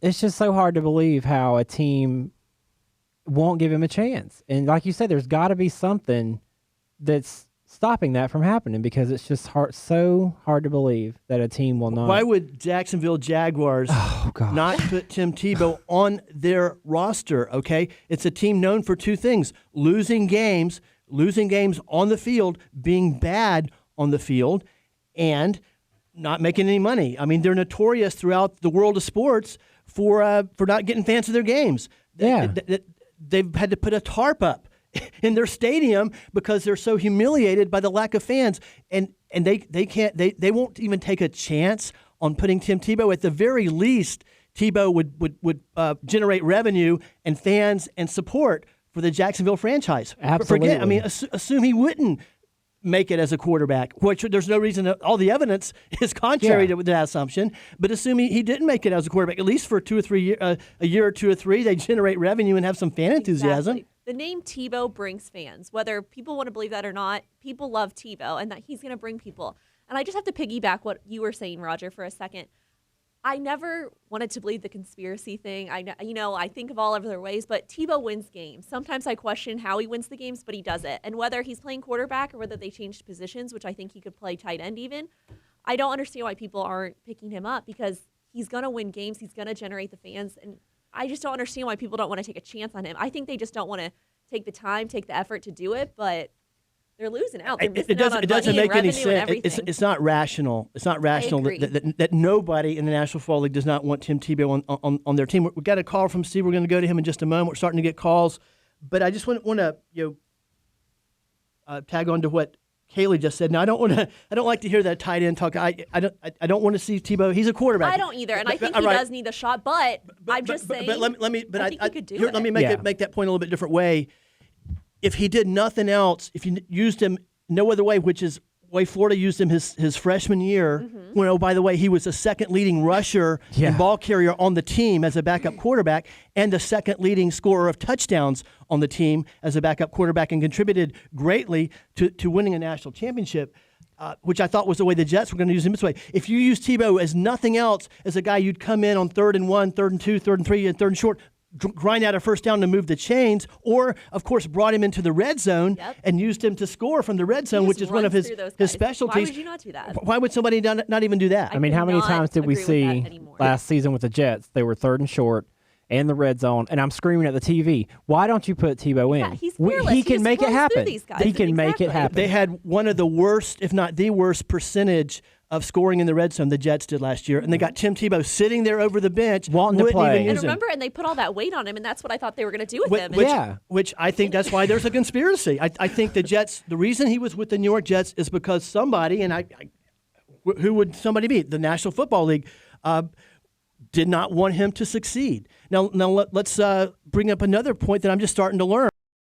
It's just so hard to believe how a team won't give him a chance. And like you said, there's got to be something that's stopping that from happening because it's just so hard to believe that a team will not. Why would Jacksonville Jaguars not put Tim Tebow on their roster, okay? It's a team known for two things, losing games on the field, being bad on the field, and not making any money. I mean, they're notorious throughout the world of sports for not getting fans to their games. Yeah. They've had to put a tarp up in their stadium because they're so humiliated by the lack of fans, and they won't even take a chance on putting Tim Tebow. At the very least, Tebow would generate revenue and fans and support for the Jacksonville franchise. Absolutely. Assume he wouldn't make it as a quarterback, which there's no reason. All the evidence is contrary to that assumption. But assume he didn't make it as a quarterback, at least for 2 or 3 years, a year or 2 or 3, they generate revenue and have some fan enthusiasm. Exactly. The name Tebow brings fans. Whether people want to believe that or not, people love Tebow and that he's going to bring people. And I just have to piggyback what you were saying, Roger, for a second. I never wanted to believe the conspiracy thing. I think of all other ways, but Tebow wins games. Sometimes I question how he wins the games, but he does it. And whether he's playing quarterback or whether they changed positions, which I think he could play tight end even, I don't understand why people aren't picking him up because he's going to win games. He's going to generate the fans. And I just don't understand why people don't want to take a chance on him. I think they just don't want to take the time, take the effort to do it, but they're losing out. They're missing out on it doesn't money make and any revenue and sense. everything. It's not rational. It's not rational that nobody in the National Football League does not want Tim Tebow on their team. We've got a call from Steve. We're going to go to him in just a moment. We're starting to get calls, but I just want to tag on to what Kaylee just said. Now I don't like to hear that tight end talk. I don't want to see Tebow. He's a quarterback. I don't either, and I think he does need the shot. But I'm just saying. But let me. But I think he could do it. Let me make that point a little bit different way. If he did nothing else, if you used him no other way, which is the way Florida used him his freshman year. Well, by the way, he was the second leading rusher and ball carrier on the team as a backup quarterback and the second leading scorer of touchdowns on the team as a backup quarterback and contributed greatly to winning a national championship, which I thought was the way the Jets were going to use him this way. If you use Tebow as nothing else, as a guy you'd come in on 3rd and 1, 3rd and 2, 3rd and 3, and 3rd and short, grind out a first down to move the chains, or, of course, brought him into the red zone and used him to score from the red zone, which is one of his specialties. Why would you not do that? Why would somebody not even do that? I mean, how many times did we see last season with the Jets? They were 3rd and short and the red zone, and I'm screaming at the TV, why don't you put Tebow in? Yeah, he's fearless. He can make it happen. He can make it happen. They had one of the worst, if not the worst, percentage of scoring in the red zone the Jets did last year, and they got Tim Tebow sitting there over the bench, wanting to play. And remember, and they put all that weight on him, and that's what I thought they were going to do with him. Which I think that's why there's a conspiracy. I think the Jets, the reason he was with the New York Jets is because somebody, and who would somebody be? The National Football League did not want him to succeed. Now let's bring up another point that I'm just starting to learn.